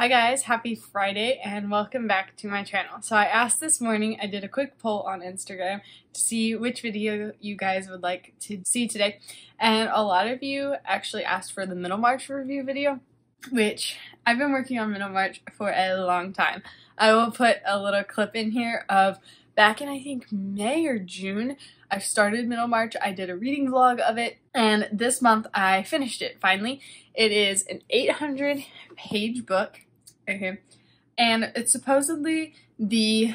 Hi guys, happy Friday and welcome back to my channel. So I asked this morning, I did a quick poll on Instagram to see which video you guys would like to see today, and a lot of you actually asked for the Middlemarch review video, which I've been working on Middlemarch for a long time. I will put a little clip in here of back in I think May or June, I started Middlemarch. I did a reading vlog of it, and this month I finished it finally. It is an 800-page book. Okay. And it's supposedly the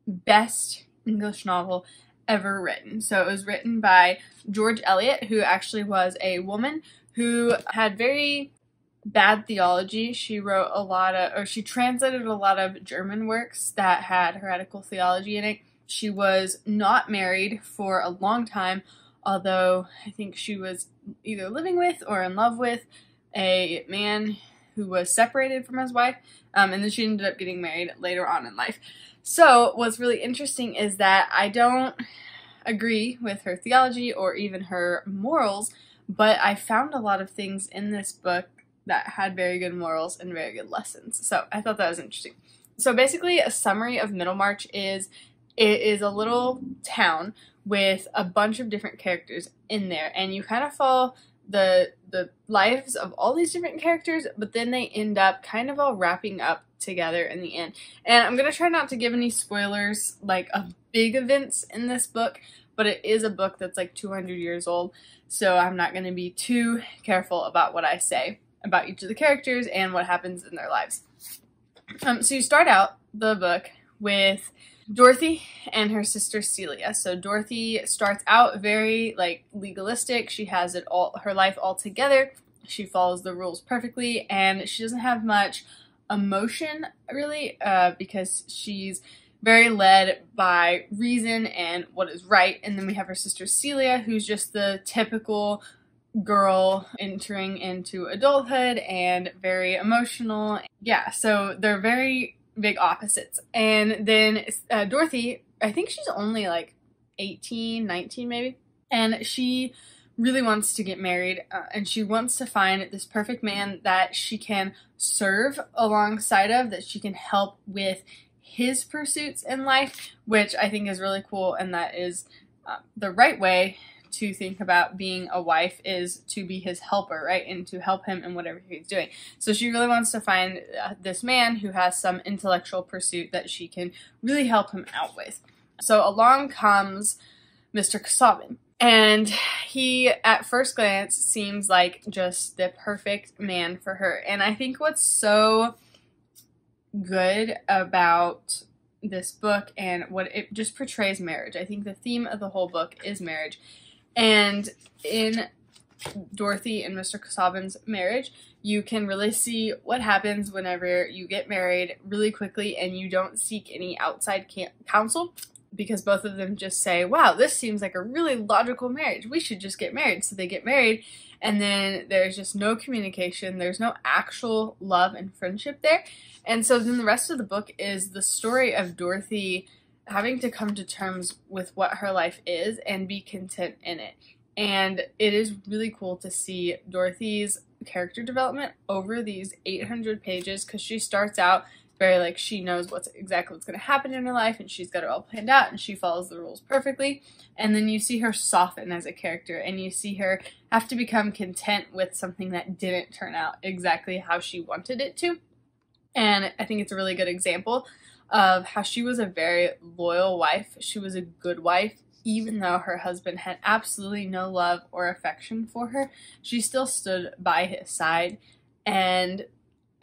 best English novel ever written. So it was written by George Eliot, who actually was a woman who had very bad theology. She wrote she translated a lot of German works that had heretical theology in it. She was not married for a long time, although I think she was either living with or in love with a man who was separated from his wife, and then she ended up getting married later on in life. So what's really interesting is that I don't agree with her theology or even her morals, but I found a lot of things in this book that had very good morals and very good lessons. So I thought that was interesting. So basically a summary of Middlemarch is, it is a little town with a bunch of different characters in there, and you kind of follow the lives of all these different characters, but then they end up kind of all wrapping up together in the end. And I'm going to try not to give any spoilers like of big events in this book, but it is a book that's like 200 years old, so I'm not going to be too careful about what I say about each of the characters and what happens in their lives. So you start out the book with Dorothy and her sister Celia. So Dorothy starts out very like legalistic. She has it all, her life all together. She follows the rules perfectly, and she doesn't have much emotion really because she's very led by reason and what is right. And then we have her sister Celia, who's just the typical girl entering into adulthood and very emotional. Yeah, so they're very big opposites. And then Dorothy, I think she's only like 18, 19 maybe, and she really wants to get married, and she wants to find this perfect man that she can serve alongside of, that she can help with his pursuits in life, which I think is really cool, and that is the right way to think about being a wife, is to be his helper, right? And to help him in whatever he's doing. So she really wants to find this man who has some intellectual pursuit that she can really help him out with. So along comes Mr. Casaubon, and he at first glance seems like just the perfect man for her. And I think what's so good about this book and what it just portrays marriage, I think the theme of the whole book is marriage. And in Dorothy and Mr. Casaubon's marriage, you can really see what happens whenever you get married really quickly and you don't seek any outside counsel, because both of them just say, wow, this seems like a really logical marriage. We should just get married. So they get married, and then there's just no communication. There's no actual love and friendship there. And so then the rest of the book is the story of Dorothy having to come to terms with what her life is and be content in it. And it is really cool to see Dorothy's character development over these 800 pages, because she starts out very like she knows exactly what's going to happen in her life, and she's got it all planned out, and she follows the rules perfectly. And then you see her soften as a character, and you see her have to become content with something that didn't turn out exactly how she wanted it to. And I think it's a really good example of how she was a very loyal wife. She was a good wife. Even though her husband had absolutely no love or affection for her, she still stood by his side. And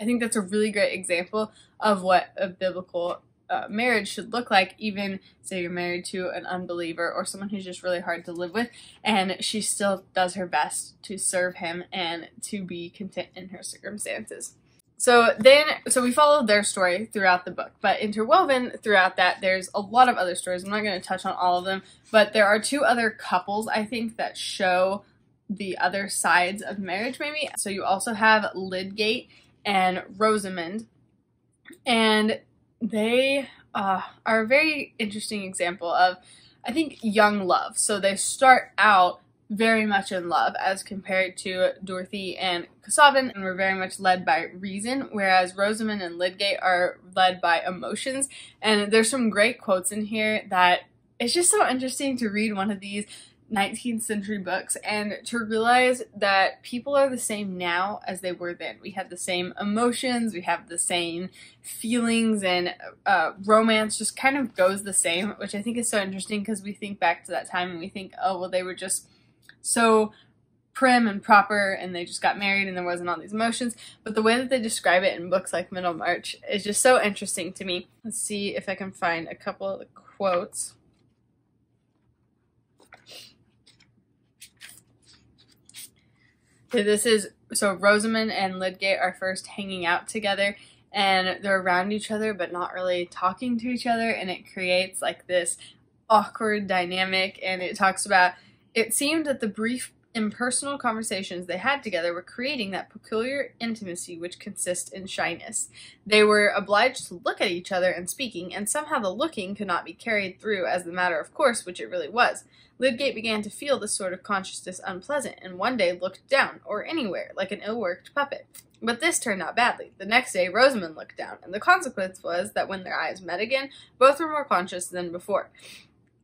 I think that's a really great example of what a biblical marriage should look like. Even say you're married to an unbeliever or someone who's just really hard to live with, and she still does her best to serve him and to be content in her circumstances. So we follow their story throughout the book, but interwoven throughout that, there's a lot of other stories. I'm not going to touch on all of them, but there are two other couples, I think, that show the other sides of marriage, maybe. So you also have Lydgate and Rosamond, and they are a very interesting example of, I think, young love. So they start out very much in love as compared to Dorothy and Casaubon, and were very much led by reason, whereas Rosamond and Lydgate are led by emotions. And there's some great quotes in here that it's just so interesting to read one of these 19th century books and to realize that people are the same now as they were then. We have the same emotions, we have the same feelings, and romance just kind of goes the same, which I think is so interesting because we think back to that time and we think, oh, well, they were just so prim and proper and they just got married and there wasn't all these emotions. But the way that they describe it in books like Middlemarch is just so interesting to me. Let's see if I can find a couple of the quotes. So Rosamond and Lydgate are first hanging out together and they're around each other but not really talking to each other, and it creates like this awkward dynamic. And it talks about, it seemed that the brief impersonal conversations they had together were creating that peculiar intimacy which consists in shyness. They were obliged to look at each other in speaking, and somehow the looking could not be carried through as the matter of course which it really was. Lydgate began to feel this sort of consciousness unpleasant, and one day looked down, or anywhere, like an ill-worked puppet. But this turned out badly. The next day Rosamond looked down, and the consequence was that when their eyes met again, both were more conscious than before.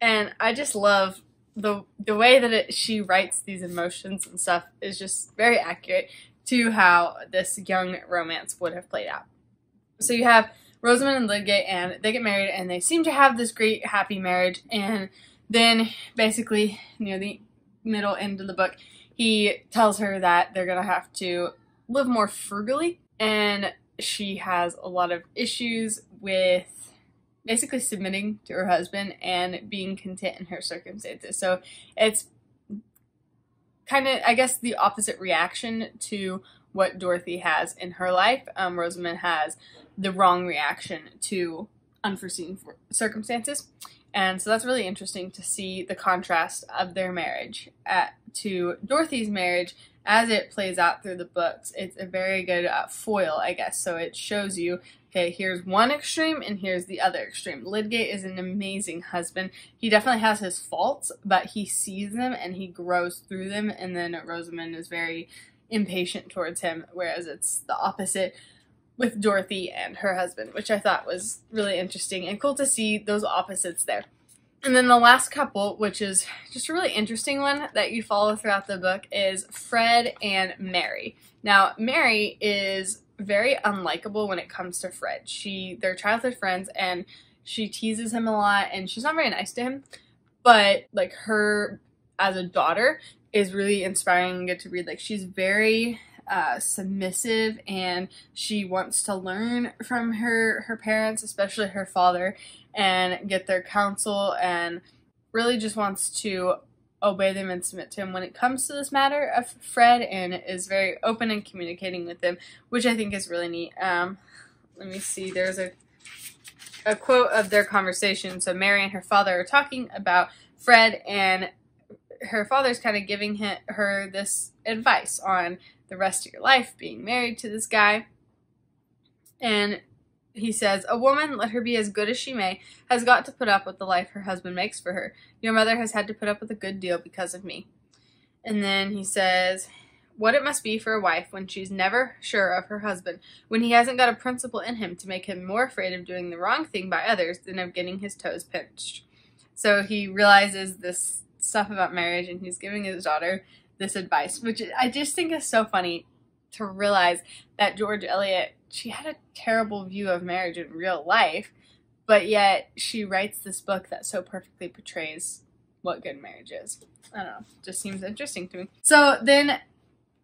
And I just love the way that she writes these emotions and stuff is just very accurate to how this young romance would have played out. So you have Rosamond and Lydgate, and they get married, and they seem to have this great happy marriage. And then basically near the middle end of the book, he tells her that they're gonna have to live more frugally, and she has a lot of issues with basically submitting to her husband and being content in her circumstances. So it's kind of, I guess, the opposite reaction to what Dorothy has in her life. Rosamond has the wrong reaction to unforeseen circumstances. And so that's really interesting to see the contrast of their marriage to Dorothy's marriage as it plays out through the books. It's a very good foil, I guess. So it shows you, okay, here's one extreme and here's the other extreme. Lydgate is an amazing husband. He definitely has his faults, but he sees them and he grows through them. And then Rosamond is very impatient towards him, whereas it's the opposite with Dorothy and her husband, which I thought was really interesting and cool to see those opposites there. And then the last couple, which is just a really interesting one that you follow throughout the book, is Fred and Mary. Now, Mary is very unlikable when it comes to Fred. They're childhood friends, and she teases him a lot, and she's not very nice to him. But, like, her as a daughter is really inspiring and good to read. Like, she's very submissive, and she wants to learn from her parents, especially her father, and get their counsel, and really just wants to obey them and submit to him when it comes to this matter of Fred, and is very open in communicating with them, which I think is really neat. Let me see, there's a quote of their conversation. So Mary and her father are talking about Fred, and her father's kind of giving her this advice on the rest of your life, being married to this guy. And he says, "A woman, let her be as good as she may, has got to put up with the life her husband makes for her. Your mother has had to put up with a good deal because of me." And then he says, "What it must be for a wife when she's never sure of her husband, when he hasn't got a principle in him to make him more afraid of doing the wrong thing by others than of getting his toes pinched." So he realizes this stuff about marriage, and he's giving his daughter this advice, which I just think is so funny to realize that George Eliot, she had a terrible view of marriage in real life, but yet she writes this book that so perfectly portrays what good marriage is. I don't know, it just seems interesting to me. So then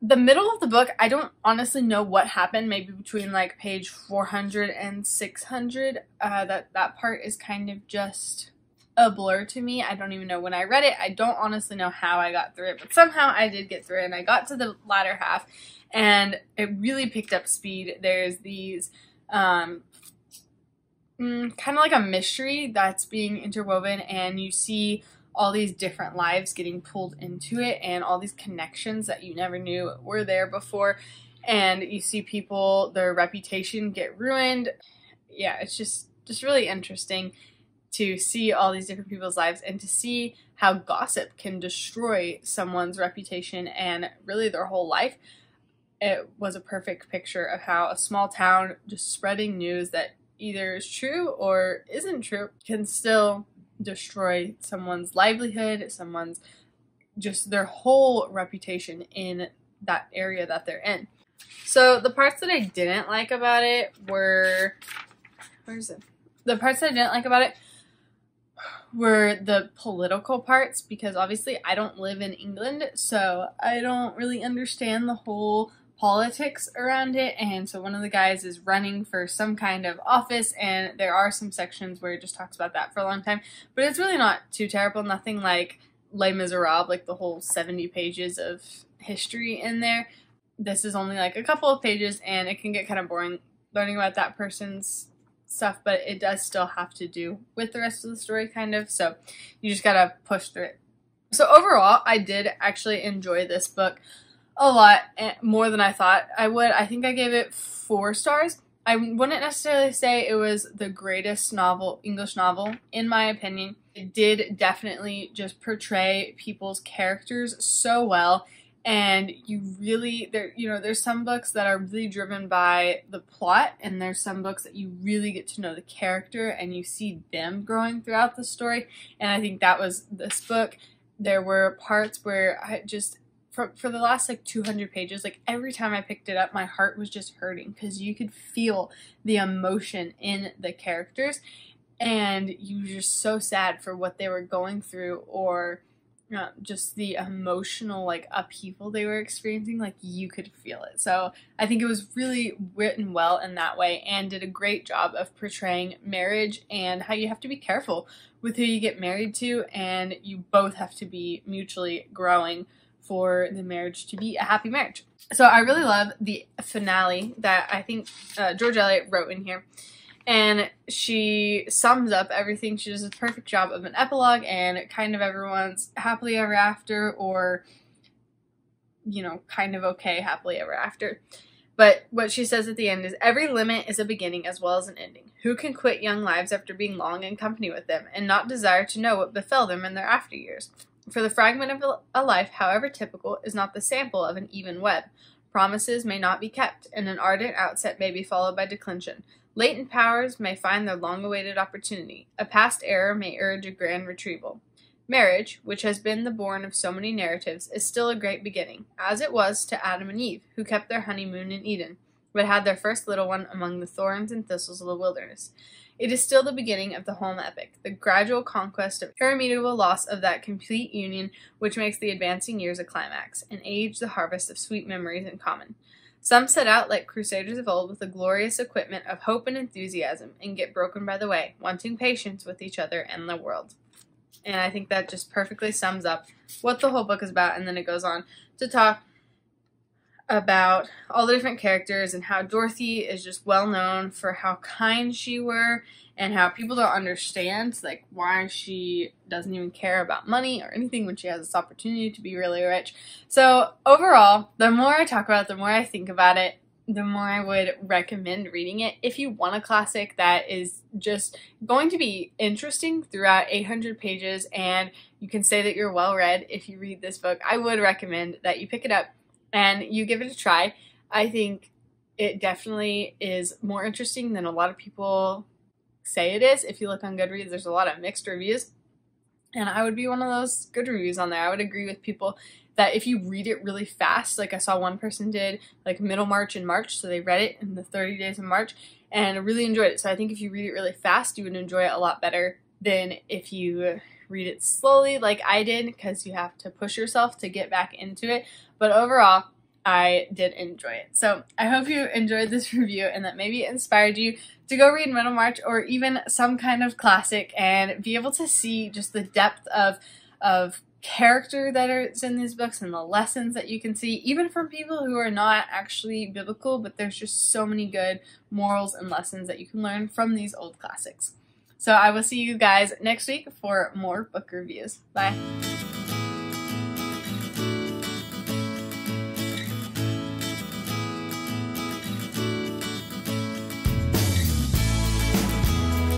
the middle of the book, I don't honestly know what happened, maybe between like page 400 and 600. That part is kind of just a blur to me. I don't even know when I read it. I don't honestly know how I got through it, but somehow I did get through it, and I got to the latter half, and it really picked up speed. There's these kind of like a mystery that's being interwoven, and you see all these different lives getting pulled into it, and all these connections that you never knew were there before, and you see people, their reputation get ruined. Yeah, it's just really interesting to see all these different people's lives and to see how gossip can destroy someone's reputation and really their whole life. It was a perfect picture of how a small town just spreading news that either is true or isn't true can still destroy someone's livelihood, someone's just their whole reputation in that area that they're in. So the parts that I didn't like about it were, the parts that I didn't like about it were the political parts, because obviously I don't live in England, so I don't really understand the whole politics around it. And so one of the guys is running for some kind of office, and there are some sections where it just talks about that for a long time, but it's really not too terrible. Nothing like Les Miserables, like the whole 70 pages of history in there. This is only like a couple of pages, and it can get kind of boring learning about that person's stuff, but it does still have to do with the rest of the story, kind of, so you just gotta push through it. So overall, I did actually enjoy this book a lot, more than I thought I would. I think I gave it 4 stars. I wouldn't necessarily say it was the greatest novel, English novel, in my opinion. It did definitely just portray people's characters so well, and you really, there's some books that are really driven by the plot, and there's some books that you really get to know the character and you see them growing throughout the story, and I think that was this book. There were parts where I just, for the last like 200 pages, like every time I picked it up, my heart was just hurting because you could feel the emotion in the characters, and you were just so sad for what they were going through, or just the emotional like upheaval they were experiencing. Like you could feel it. So I think it was really written well in that way, and did a great job of portraying marriage and how you have to be careful with who you get married to, and you both have to be mutually growing for the marriage to be a happy marriage. So I really love the finale that I think George Eliot wrote in here. And she sums up everything. She does a perfect job of an epilogue, and kind of everyone's happily ever after, or, kind of okay happily ever after. But what she says at the end is, every limit is a beginning as well as an ending. Who can quit young lives after being long in company with them, and not desire to know what befell them in their after years? For the fragment of a life, however typical, is not the sample of an even web. Promises may not be kept, and an ardent outset may be followed by declension. Latent powers may find their long-awaited opportunity. A past error may urge a grand retrieval. Marriage, which has been the bourne of so many narratives, is still a great beginning, as it was to Adam and Eve, who kept their honeymoon in Eden, but had their first little one among the thorns and thistles of the wilderness. It is still the beginning of the home epic, the gradual conquest of irremediable loss of that complete union which makes the advancing years a climax, and age the harvest of sweet memories in common. Some set out like crusaders of old with a glorious equipment of hope and enthusiasm, and get broken by the way, wanting patience with each other and the world. And I think that just perfectly sums up what the whole book is about, and then it goes on to talk about all the different characters and how Dorothy is just well known for how kind she were, and how people don't understand like why she doesn't even care about money or anything when she has this opportunity to be really rich. So overall, the more I talk about it, the more I think about it, the more I would recommend reading it. If you want a classic that is just going to be interesting throughout 800 pages, and you can say that you're well read if you read this book, I would recommend that you pick it up and you give it a try. I think it definitely is more interesting than a lot of people say it is. If you look on Goodreads, there's a lot of mixed reviews, and I would be one of those good reviews on there. I would agree with people that if you read it really fast, like I saw one person did like Middlemarch in March, so they read it in the 30 days of March and really enjoyed it. So I think if you read it really fast, you would enjoy it a lot better than if you read it slowly like I did, because you have to push yourself to get back into it. But overall, I did enjoy it. So I hope you enjoyed this review, and that maybe it inspired you to go read Middlemarch or even some kind of classic, and be able to see just the depth of character that is in these books, and the lessons that you can see, even from people who are not actually biblical, but there's just so many good morals and lessons that you can learn from these old classics. So I will see you guys next week for more book reviews. Bye!